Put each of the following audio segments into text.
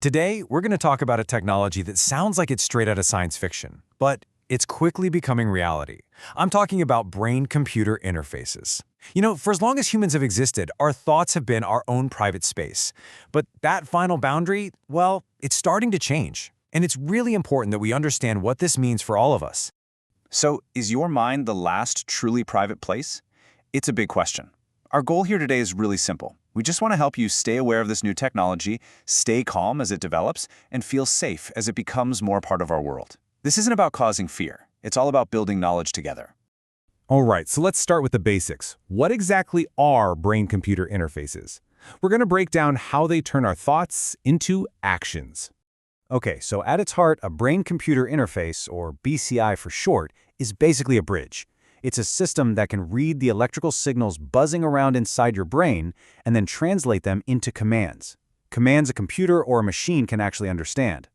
Today, we're going to talk about a technology that sounds like it's straight out of science fiction, but it's quickly becoming reality. I'm talking about brain-computer interfaces. For as long as humans have existed, our thoughts have been our own private space. But that final boundary, well, it's starting to change. And it's really important that we understand what this means for all of us. So, is your mind the last truly private place? It's a big question. Our goal here today is really simple. We just want to help you stay aware of this new technology, stay calm as it develops, and feel safe as it becomes more part of our world. This isn't about causing fear. It's all about building knowledge together. All right, so let's start with the basics. What exactly are brain-computer interfaces? We're going to break down how they turn our thoughts into actions. Okay, so at its heart, a brain-computer interface, or BCI for short, is basically a bridge. It's a system that can read the electrical signals buzzing around inside your brain and then translate them into commands. Commands a computer or a machine can actually understand.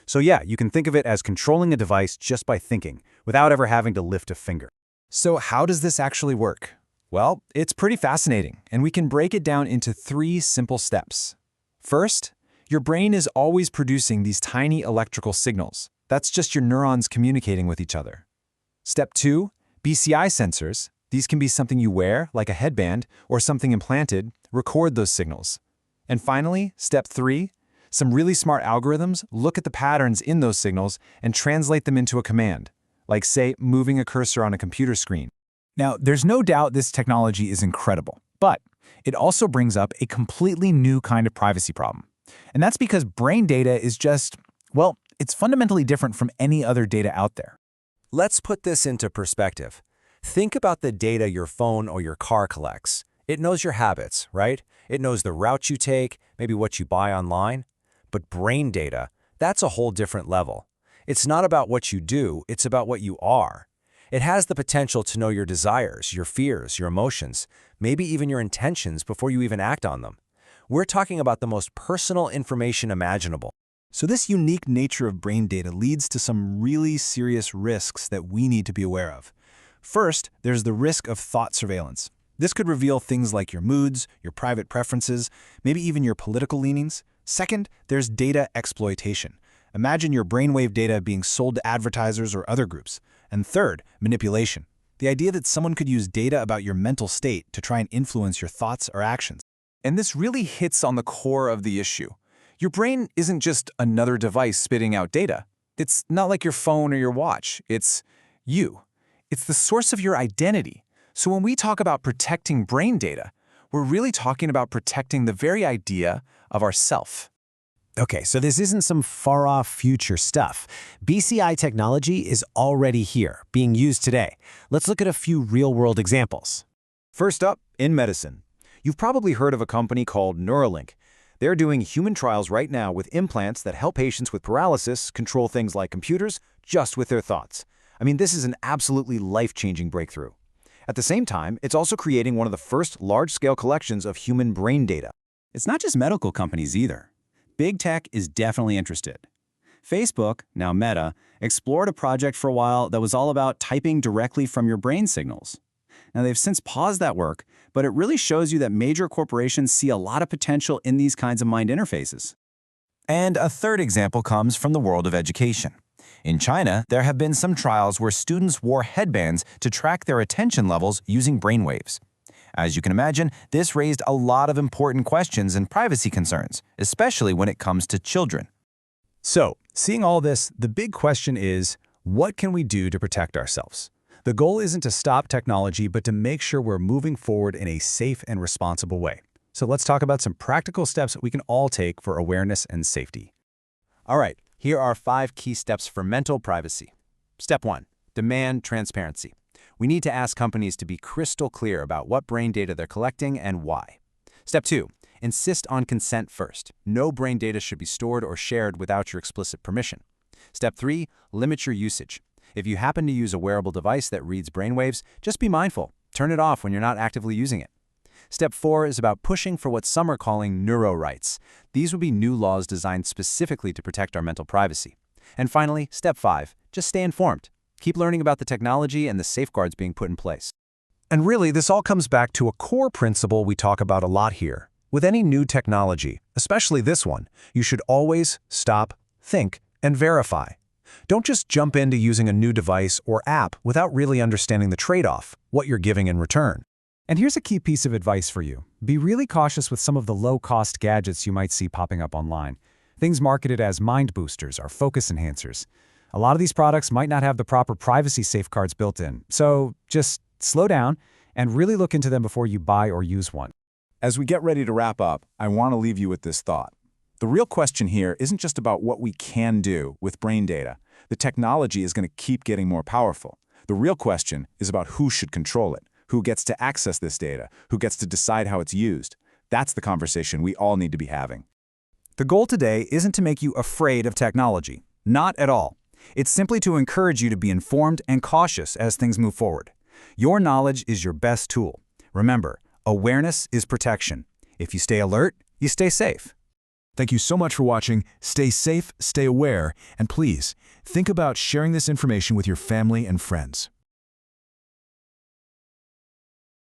So yeah, you can think of it as controlling a device just by thinking, without ever having to lift a finger. So how does this actually work? Well, it's pretty fascinating, and we can break it down into 3 simple steps. First, your brain is always producing these tiny electrical signals. That's just your neurons communicating with each other. Step 2, BCI sensors, these can be something you wear, like a headband, or something implanted, record those signals. And finally, step 3, some really smart algorithms look at the patterns in those signals and translate them into a command, like, say, moving a cursor on a computer screen. Now, there's no doubt this technology is incredible, but it also brings up a completely new kind of privacy problem. And that's because brain data is just, well, it's fundamentally different from any other data out there. Let's put this into perspective. Think about the data your phone or your car collects. It knows your habits, right? It knows the route you take, maybe what you buy online. But brain data, that's a whole different level. It's not about what you do, it's about what you are. It has the potential to know your desires, your fears, your emotions, maybe even your intentions before you even act on them. We're talking about the most personal information imaginable. So this unique nature of brain data leads to some really serious risks that we need to be aware of. First, there's the risk of thought surveillance. This could reveal things like your moods, your private preferences, maybe even your political leanings. Second, there's data exploitation. Imagine your brainwave data being sold to advertisers or other groups. And third, manipulation. The idea that someone could use data about your mental state to try and influence your thoughts or actions. And this really hits on the core of the issue. Your brain isn't just another device spitting out data. It's not like your phone or your watch. It's you. It's the source of your identity. So when we talk about protecting brain data, we're really talking about protecting the very idea of ourself. Okay, so this isn't some far-off future stuff. BCI technology is already here, being used today. Let's look at a few real-world examples. First up, in medicine. You've probably heard of a company called Neuralink. They're doing human trials right now with implants that help patients with paralysis control things like computers just with their thoughts. I mean, this is an absolutely life-changing breakthrough. At the same time, it's also creating one of the first large-scale collections of human brain data. It's not just medical companies either. Big tech is definitely interested. Facebook, now Meta, explored a project for a while that was all about typing directly from your brain signals. Now, they've since paused that work, but it really shows you that major corporations see a lot of potential in these kinds of mind interfaces. And a third example comes from the world of education. In China, there have been some trials where students wore headbands to track their attention levels using brainwaves. As you can imagine, this raised a lot of important questions and privacy concerns, especially when it comes to children. So, seeing all this, the big question is, what can we do to protect ourselves? The goal isn't to stop technology, but to make sure we're moving forward in a safe and responsible way. So let's talk about some practical steps we can all take for awareness and safety. All right, here are 5 key steps for mental privacy. Step 1, demand transparency. We need to ask companies to be crystal clear about what brain data they're collecting and why. Step 2, insist on consent first. No brain data should be stored or shared without your explicit permission. Step 3, limit your usage. If you happen to use a wearable device that reads brainwaves, just be mindful. Turn it off when you're not actively using it. Step 4 is about pushing for what some are calling neuro rights. These would be new laws designed specifically to protect our mental privacy. And finally, step 5, just stay informed. Keep learning about the technology and the safeguards being put in place. And really, this all comes back to a core principle we talk about a lot here: With any new technology, especially this one, you should always stop, think, and verify. Don't just jump into using a new device or app without really understanding the trade-off, what you're giving in return. And here's a key piece of advice for you. Be really cautious with some of the low-cost gadgets you might see popping up online. Things marketed as mind boosters or focus enhancers. A lot of these products might not have the proper privacy safeguards built in, so just slow down and really look into them before you buy or use one. As we get ready to wrap up, I want to leave you with this thought. The real question here isn't just about what we can do with brain data. The technology is going to keep getting more powerful. The real question is about who should control it, who gets to access this data, who gets to decide how it's used. That's the conversation we all need to be having. The goal today isn't to make you afraid of technology. Not at all. It's simply to encourage you to be informed and cautious as things move forward. Your knowledge is your best tool. Remember, awareness is protection. If you stay alert, you stay safe. Thank you so much for watching. Stay safe, stay aware, and please, think about sharing this information with your family and friends.